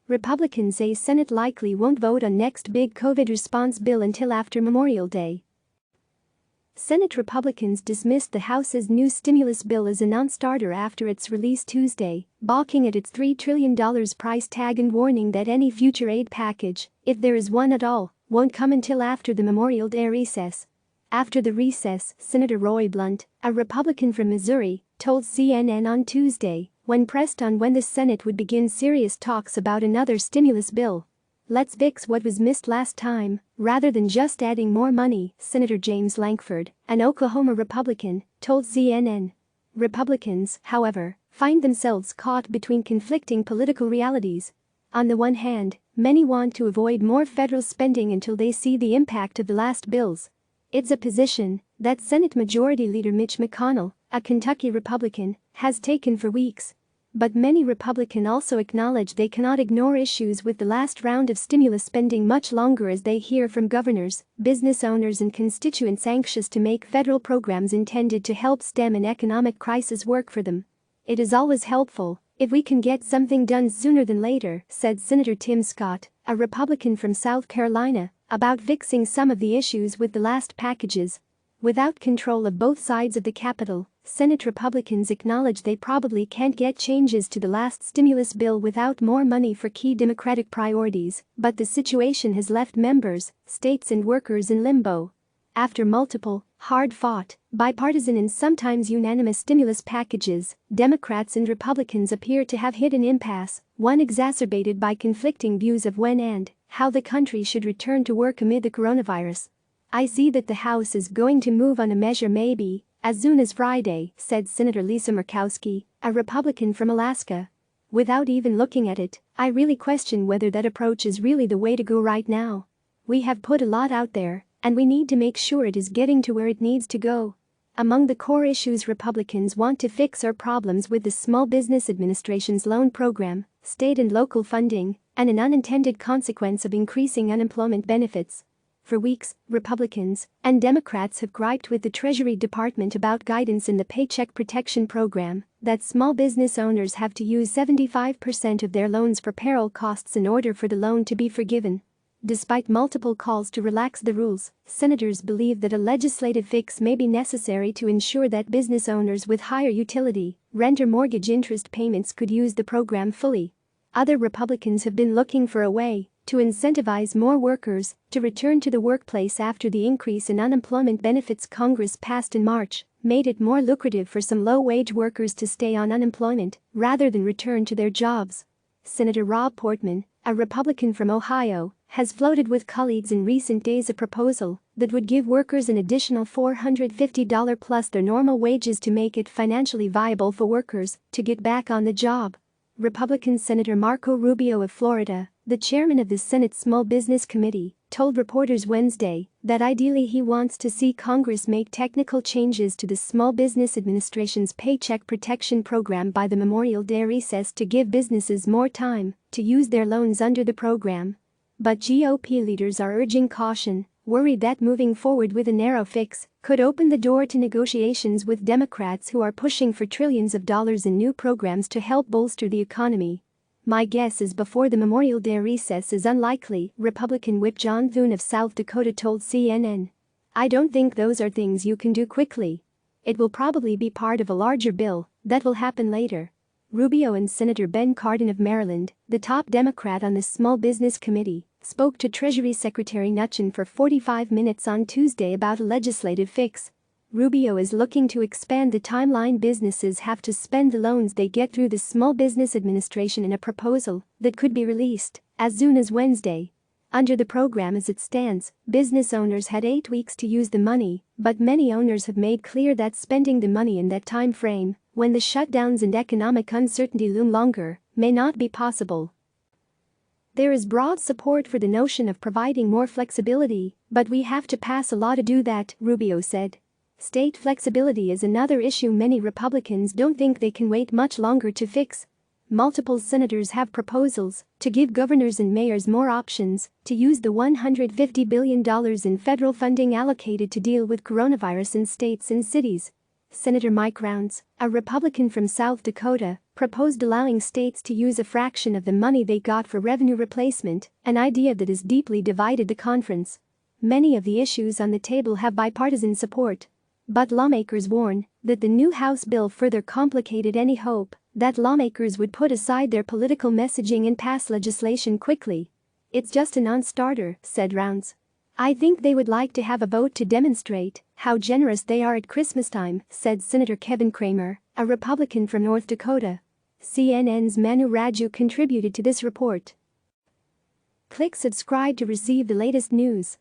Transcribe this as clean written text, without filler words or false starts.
Republicans say Senate likely won't vote on next big COVID response bill until after Memorial Day. Senate Republicans dismissed the House's new stimulus bill as a non-starter after its release Tuesday, balking at its $3 trillion price tag and warning that any future aid package, if there is one at all, won't come until after the Memorial Day recess. After the recess, Senator Roy Blunt, a Republican from Missouri, told CNN on Tuesday, when pressed on when the Senate would begin serious talks about another stimulus bill, "Let's fix what was missed last time, rather than just adding more money," Senator James Lankford, an Oklahoma Republican, told CNN. Republicans, however, find themselves caught between conflicting political realities. On the one hand, many want to avoid more federal spending until they see the impact of the last bills. It's a position that Senate Majority Leader Mitch McConnell, a Kentucky Republican, has taken for weeks. But many Republicans also acknowledge they cannot ignore issues with the last round of stimulus spending much longer as they hear from governors, business owners and constituents anxious to make federal programs intended to help stem an economic crisis work for them. "It is always helpful if we can get something done sooner than later," said Senator Tim Scott, a Republican from South Carolina, about fixing some of the issues with the last packages. Without control of both sides of the Capitol, Senate Republicans acknowledge they probably can't get changes to the last stimulus bill without more money for key Democratic priorities, but the situation has left members, states and workers in limbo. After multiple, hard-fought, bipartisan and sometimes unanimous stimulus packages, Democrats and Republicans appear to have hit an impasse, one exacerbated by conflicting views of when and how the country should return to work amid the coronavirus. "I see that the House is going to move on a measure maybe as soon as Friday," said Senator Lisa Murkowski, a Republican from Alaska. "Without even looking at it, I really question whether that approach is really the way to go right now. We have put a lot out there, and we need to make sure it is getting to where it needs to go." Among the core issues Republicans want to fix are problems with the Small Business Administration's loan program, state and local funding, and an unintended consequence of increasing unemployment benefits. For weeks, Republicans and Democrats have griped with the Treasury Department about guidance in the Paycheck Protection Program that small business owners have to use 75% of their loans for payroll costs in order for the loan to be forgiven. Despite multiple calls to relax the rules, senators believe that a legislative fix may be necessary to ensure that business owners with higher utility, rent or mortgage interest payments could use the program fully. Other Republicans have been looking for a way to incentivize more workers to return to the workplace after the increase in unemployment benefits Congress passed in March made it more lucrative for some low-wage workers to stay on unemployment rather than return to their jobs. Senator Rob Portman, a Republican from Ohio, has floated with colleagues in recent days a proposal that would give workers an additional $450 plus their normal wages to make it financially viable for workers to get back on the job. Republican Senator Marco Rubio of Florida, the chairman of the Senate Small Business Committee, told reporters Wednesday that ideally he wants to see Congress make technical changes to the Small Business Administration's Paycheck Protection Program by the Memorial Day recess to give businesses more time to use their loans under the program. But GOP leaders are urging caution, worried that moving forward with a narrow fix could open the door to negotiations with Democrats who are pushing for trillions of dollars in new programs to help bolster the economy. "My guess is before the Memorial Day recess is unlikely," Republican Whip John Thune of South Dakota told CNN. "I don't think those are things you can do quickly. It will probably be part of a larger bill that will happen later." Rubio and Senator Ben Cardin of Maryland, the top Democrat on the Small Business Committee, spoke to Treasury Secretary Mnuchin for 45 minutes on Tuesday about a legislative fix. Rubio is looking to expand the timeline businesses have to spend the loans they get through the Small Business Administration in a proposal that could be released as soon as Wednesday. Under the program as it stands, business owners had 8 weeks to use the money, but many owners have made clear that spending the money in that time frame, when the shutdowns and economic uncertainty loom longer, may not be possible. "There is broad support for the notion of providing more flexibility, but we have to pass a law to do that," Rubio said. State flexibility is another issue many Republicans don't think they can wait much longer to fix. Multiple senators have proposals to give governors and mayors more options to use the $150 billion in federal funding allocated to deal with coronavirus in states and cities. Senator Mike Rounds, a Republican from South Dakota, proposed allowing states to use a fraction of the money they got for revenue replacement, an idea that has deeply divided the conference. Many of the issues on the table have bipartisan support. But lawmakers warn that the new House bill further complicated any hope that lawmakers would put aside their political messaging and pass legislation quickly. "It's just a non-starter," said Rounds. "I think they would like to have a vote to demonstrate how generous they are at Christmas time," said Senator Kevin Cramer, a Republican from North Dakota. CNN's Manu Raju contributed to this report. Click subscribe to receive the latest news.